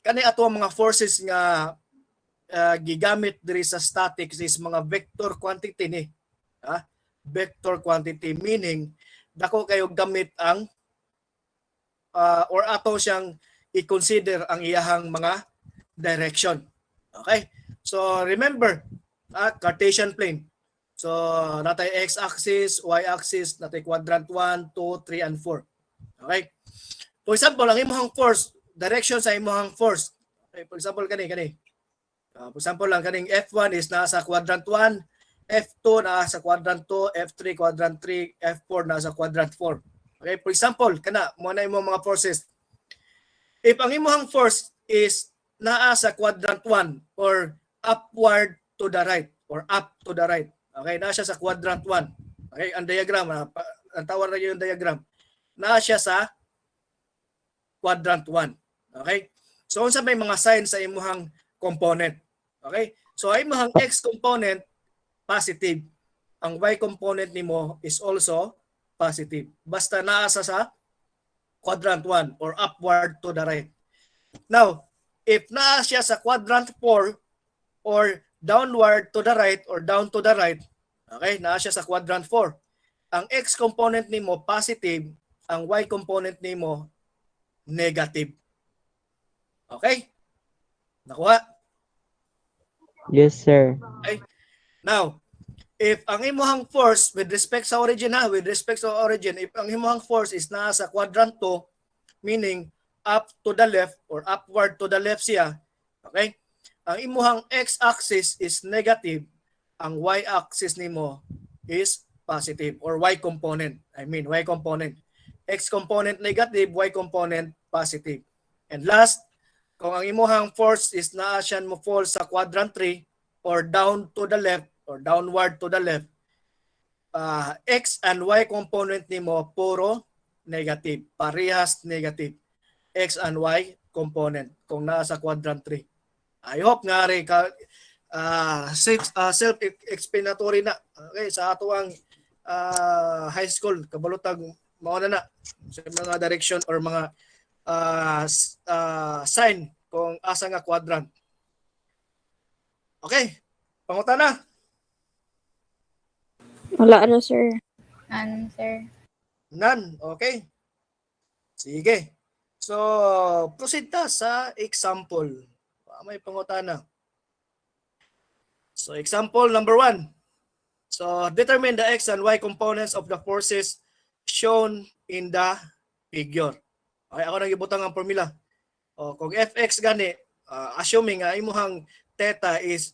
kani ato mga forces nga gigamit diri sa statics is mga vector quantity ni. Vector quantity meaning dako kayo gamit ang or ato siyang i-consider ang iyahang mga direction. Okay? So remember, Cartesian plane. So natay x-axis, y-axis, natay quadrant 1, 2, 3 and 4. Okay? For example, ang imong force, direction sa imong force. Okay, for example kani. For example lang kaning F1 is nasa quadrant 1, F2 nasa quadrant 2, F3 quadrant 3, F4 nasa quadrant 4. Okay, for example, kana mo na imong mga forces. If ang imong force is naa sa quadrant 1 or upward to the right or up to the right. Okay, naa siya sa quadrant 1. Okay, ang diagram, ang tawag na yung diagram. Naa siya sa quadrant 1. Okay? So unsa may mga sign sa imong component. Okay? So ay imong x component positive. Ang y component nimo is also positive. Basta naa sa quadrant 1 or upward to the right. Now, if naa siya sa quadrant 4 or downward to the right or down to the right, okay, naa siya sa quadrant 4. Ang x component nimo positive, ang y component nimo negative. Okay? Nakuha? Yes, sir. Okay? Now, if ang imong force with respect sa origin if ang imong force is nasa quadrant 2, meaning up to the left or upward to the left siya, okay? Ang imong x-axis is negative, ang y-axis nimo is positive or y component. Y component. X component negative, y component positive. And last, kung ang imong force is naa siya mo fall sa quadrant 3 or down to the left or downward to the left, x and y component nimo puro negative, parehas negative. X and y component kung nasa quadrant 3. I hope nga rin self-explanatory na. Okay, sa ato ang high school, kabalutag mauna na sa mga direction or mga sign kung asa nga quadrant. Okay, pangutan na. Wala na, sir. Answer. None. Okay. Sige. So, proceed ta sa example. May pangutana. So, example number 1. So, determine the x and y components of the forces shown in the figure. Okay, ako nang ibutang ang formula. Kung fx gani, assuming imong theta is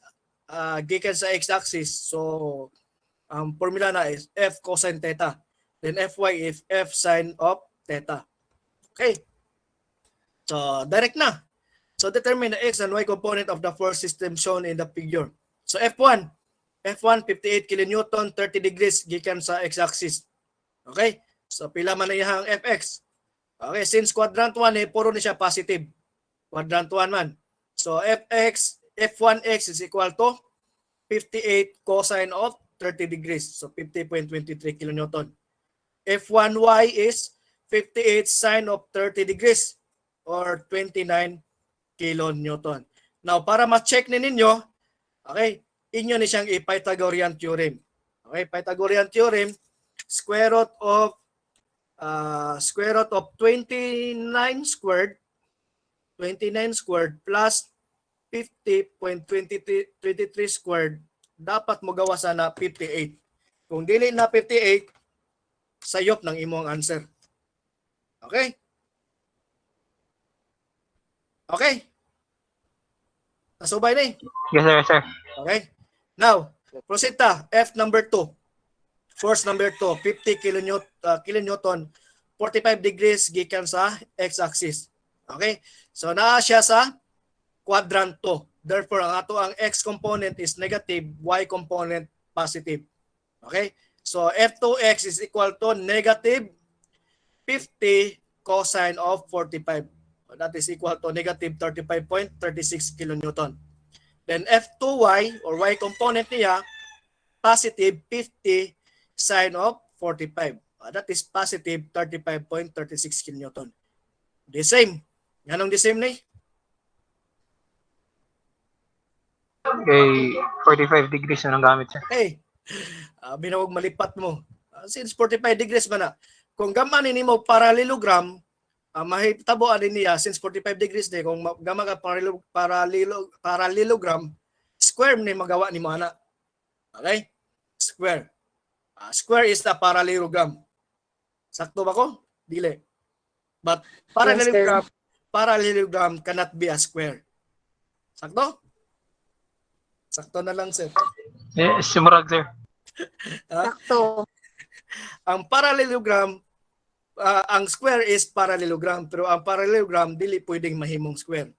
gikan sa x-axis, so ang formula na is f cosine theta. Then fy is f sine of theta. Okay. So, direct na. So, determine the x and y component of the force system shown in the figure. So, F1, 58 kilonewton, 30 degrees gikan sa x-axis. Okay? So, pila man na yung Fx. Okay, since quadrant 1 puro na siya positive. Quadrant 1 man. So, F1x is equal to 58 cosine of 30 degrees. So 50.23 kilonewton. F1y is 58 sine of 30 degrees or 29 kilonewton. Now, para ma-check ninyo, okay, inyo ni siyang i-Pythagorean theorem. Okay, Pythagorean theorem, square root of 29 squared plus 50.23 squared, dapat mo gawa sana 58. Kung dili na 58, sayop ng imong answer. Okay? Okay? Nasubay ni? Yes, sir, sir. Okay? Now, proceed ta. F number 2. Force number 2, 50 kilonewton, 45 degrees gikan sa x-axis. Okay? So, naa siya sa quadrant 2. Therefore, ang ato ang x component is negative, y component positive. Okay? So, F2x is equal to negative 50 cosine of 45. That is equal to negative 35.36 kilonewton. Then F2y or y component niya, positive 50 sine of 45. That is positive 35.36 kilonewton. The same. Yanong the same ni? Okay, 45 degrees na nang gamit, sir. Okay. Binawag malipat mo. Since 45 degrees man na. Kung gamanin mo parallelogram, mahitabo ani niya since 45 degrees day kung gama ka parallelogram, square ni magawa ni mo ana. Okay? Square. Square is the parallelogram. Sakto ba ko? Dili. But parallelogram cannot be a square. Sakto? Sakto na lang, sir. Yes, simurag, sir. Sakto. Ang parallelogram, ang square is parallelogram, pero ang parallelogram dili pwedeng mahimong square.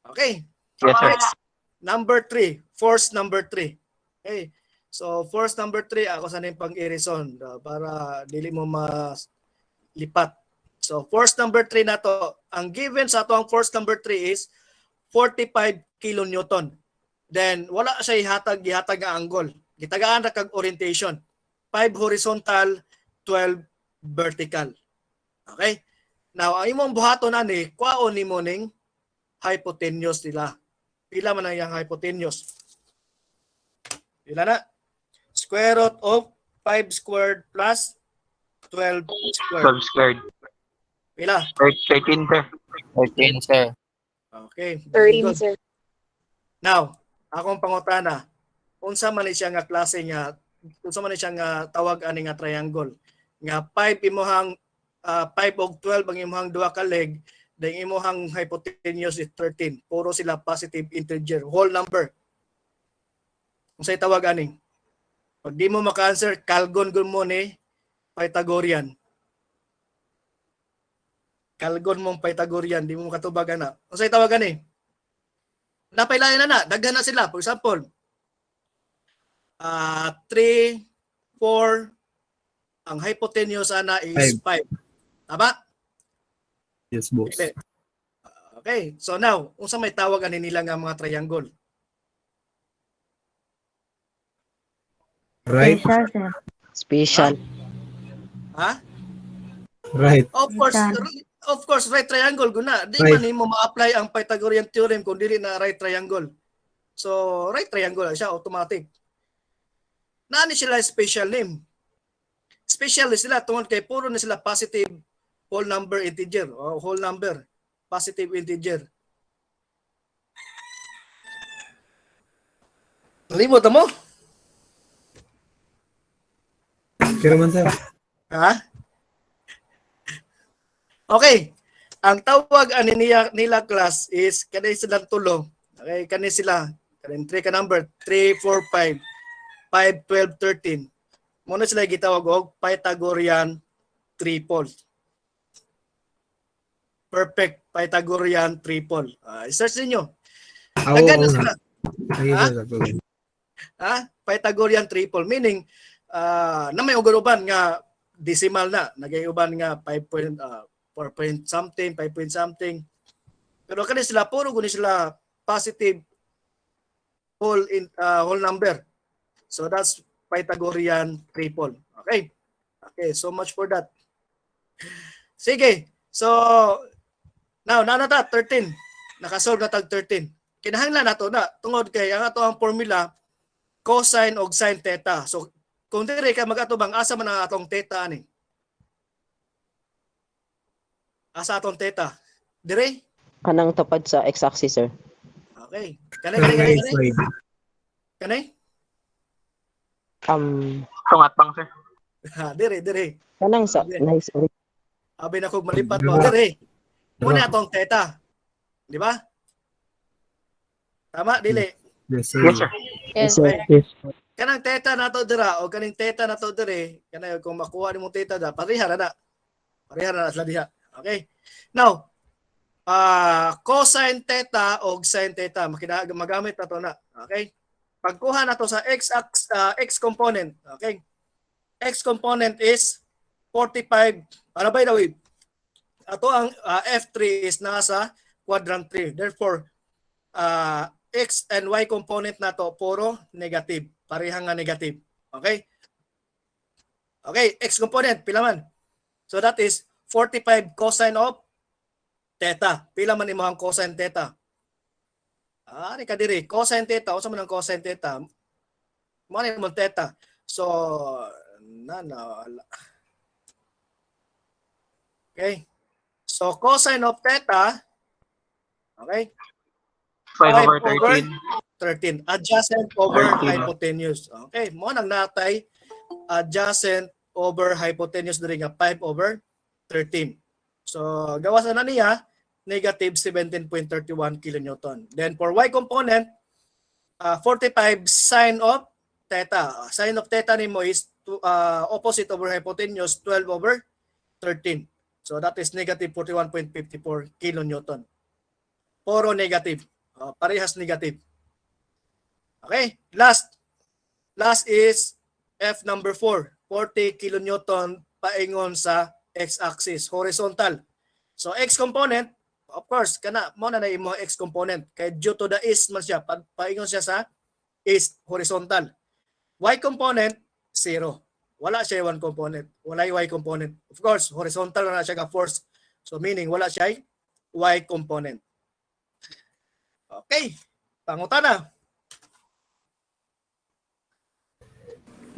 Okay? Yes, sir. Next, number 3. Force number 3. Okay. So, force number 3, ako sa pang i-reason para dili mo malipat. So, force number 3 na to. Ang given sa to ang force number 3 is 45 kilonewton. Then, wala siya gihatag nga angle. Gitagaan ra kag orientation. 5 horizontal, 12 vertical. Okay? Now, ang imong buhaton ani, kwaon nimo ning hypotenuse nila. Pila man ang hypotenuse? Pila na? Square root of 5 squared plus 12 squared. 12 squared. Pila? 13, sir. 13, sir. Okay. 13, sir. Now, akong pangutana, unsa man ni siya nga klase nga, unsa man ni siya nga tawag ani nga triangle? Nga 5 imuhang 5 og 12 ang imuhang duha ka leg, then imuhang hypotenuse is 13. Puro sila positive integer, whole number. Unsay tawag ani? Pag di mo maka-answer, kalgon gun mo ni Pythagorean. Kalgon mong Pythagorean, di mo makatubagan na. Unsay tawag ani? Napailayan na, daghan na sila. For example, 3, 4, ang hypotenuse ana is 5. Tama? Yes, boss. Okay. So now, unsa may tawag ani nila nga mga triangle? Right? Special. Ha? Right. Of course, right triangle guna. Di Right. man nimo ma-apply ang Pythagorean theorem kung dili na right triangle. So, right triangle siya automatic. Naani sila special name. Special sila tungod kay puro na sila positive whole number integer o whole number positive integer. Limot mo? Kira man, sir. Ha? Okay. Ang tawag ani nila class is kanay silang tulo. Okay, kanay sila. Kanay 3 ka number 3, 4, 5, 5, 12, 13. Muna sila gitawag og Pythagorean triple. Perfect Pythagorean triple. Search niyo. Daghan na sila. Ha? Pythagorean triple meaning na may uban nga decimal na, nagayuban nga 4 point something, 5 point something. Pero kani sila puro guni sila positive whole number. So that's Pythagorean triple. Okay? Okay, so much for that. Sige. So, now, nanata, 13. Nakasolve na tag 13. Kinahanglan nato na, tungod kay, ang ato ang formula, cosine og sine theta. So, kung dire ka mag-atubang, asa man ang atong theta ani? Asa atong theta? Dire? Kanang tupad sa x-axis, sir. Okay. Right Kanay? side. Kanay? Tungat bang, sir? Ha, dire. Kanang sa, nice. Abi na kog malipat mo. Dire. Muna atong theta. Di ba? Tama, dili. Yes, sir. Yes, sir. Yes, sir. sir. Kanang theta nato dira o kaning theta nato dire, kanay kung makuha nimo theta da, parehara na. Parehara na sa diha. Okay? Now, cosine theta o sine theta magamit nato na. Okay? Pagkuha nato sa x component, okay? X component is 45. Para by the way, ato ang F3 is nasa quadrant 3. Therefore, x and y component nato puro negative. Parehang nga negative. Okay? Okay, x component, pila man? So that is 45 cosine of theta. Pila man imong cosine theta? Ni kadiri, cosine theta, unsa man ang cosine theta? Mo ni mo theta. So okay. So cosine of theta, okay? 5 over 13. 13. Adjacent over 13. hypotenuse. Okay, mo nang natay adjacent over hypotenuse diri nga 5 over 13. So gawas na niya negative 17.31 kilonewton. Then for y component 45 sine of theta. Sine of theta nimo is opposite over hypotenuse 12 over 13. So that is negative 41.54 kilonewton. Puro negative. Parehas negative. Okay, last is F number 4, 40 kilonewton paingon sa x-axis, horizontal. So x component, of course, kana mo na imo x component kay due to the east man siya, paingon siya sa east, horizontal. Y component 0. Wala siya one component, wala y component. Of course, horizontal na siya ka force. So meaning wala siya y component. Okay, pangutana.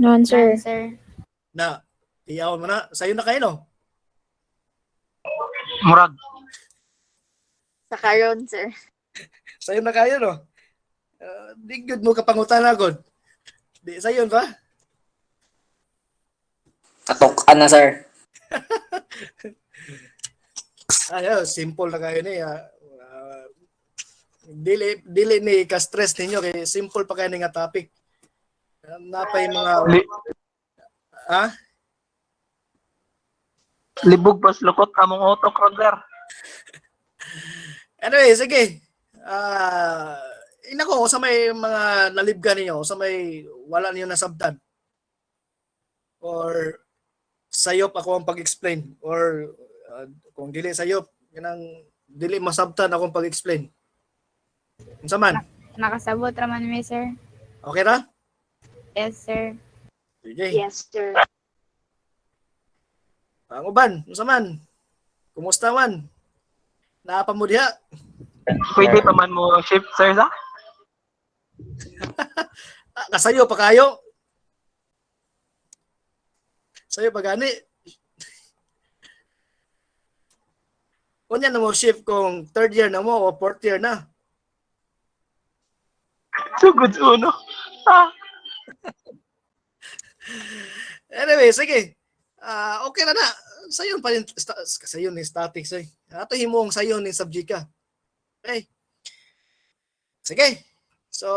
None, sir. Na, iyaw mo na. Sa'yo na kayo, no? Murag. Sa karon, sir. Sa'yo na kayo, no? Di good mo kapangutana, God. Di, sa'yo ba? Katukan na, sir. Ayo, simple na kayo ni. Dili ni ka-stress ninyo kay simple pa kayo nga topic. Napay mga Libog pas lukot among auto crawler. Anyway, sige. Inako sa may mga nalibgan ninyo, sa may wala niyo nasabtan. Or sayop ako ang pag-explain or kung dili sayop, kanang dili masabtan akong pag-explain. Unsa man? Nakasabot raman mi, sir. Okay ra? Yes, sir. Sige. Yes, sir. Panguban, unsa man? Kumusta man? Naapa mo diha? Pwede pa man mo shift, sir, sa? Kasayo pa kayo? Sayo pa gani? Kunya na mo shift kung third year na mo o fourth year na. Sugod uno. Anyway, sige. Okay na na. Sayon pa rin. Sayon ni statics eh. Ato himong sayon ni subject ka. Okay. Sige. So,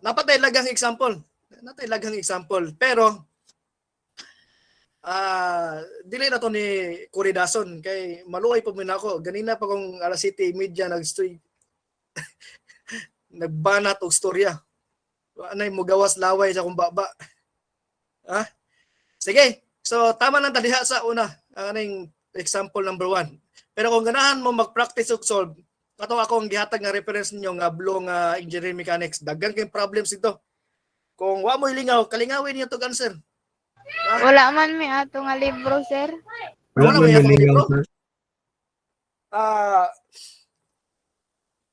napatay lagang example. Natay lagang example. Pero, dili na to ni Kuridason. Kay maluway pa muna ako. Ganina pa kung alas 7:30 nagbanat og storya. Anay mo gawas laway sa kumbaba. Ha? Sige. So tama lang tadiha sa una aning example number 1. Pero kung ganahan mo mag-practice og solve, ato ako ang gihatag nga reference ninyo nga blue nga engineering mechanics. Daghan kay problems ito. Kung wa mo ilingaw, kalingawin niyo to answer. Wala man may ato nga libro, sir. Wala Wala man ba yung malingaw, libro? sir.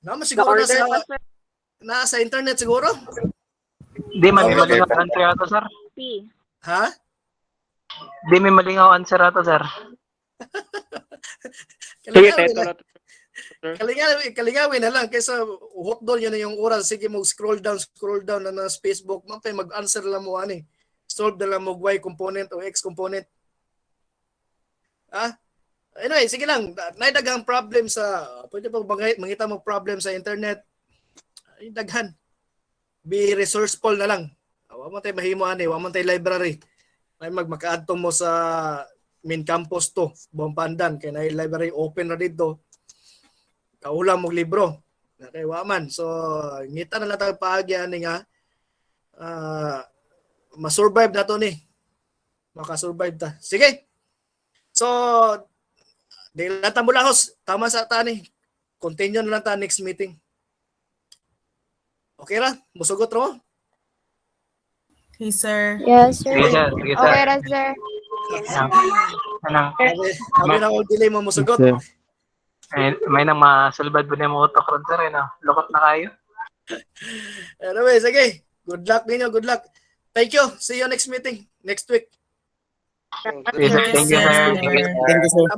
Naman siguro nasa internet siguro? Di man, may Okay. malingaw answer ato, sir. Ha? Di may malingaw answer ato, sir. Kalingawin na. Kalingawin na lang kaysa hotdog yun na yung oras. Sige mo scroll down na sa Facebook. Mapay mag-answer lang mo ani. Solve na lang mo Y component o X component. Anyway, sige lang. Naidagang problem pwede pa mangita mo problem sa internet. Ay, daghan. Be resourceful na lang. Wa man tay mahimo ani, wa man tay library. May maka-adto mo sa main campus to, buong pandan kay na library open na dito. Kaulang mong libro. Okay, wa man. So, ngita na lang tayo paagi ani nga ma-survive na to ni. Maka-survive ta. Sige. So, dahil lang mo lahos. Tama sa tani. Continue na lang ta next meeting. Okay ra? Musugot ro? Okay, sir. Yes, sir. Sige, sir. Sige, sir. Okay ra, sir. Anong, Kami na ko delay mo musugot. Sir. may nang masulbad ba niya mo utok ron, sir, eh, no? Lokot na kayo. Anyway, sige. Good luck ninyo. Good luck. Thank you. See you next meeting. Next week. Thank you, sir. Thank you, sir.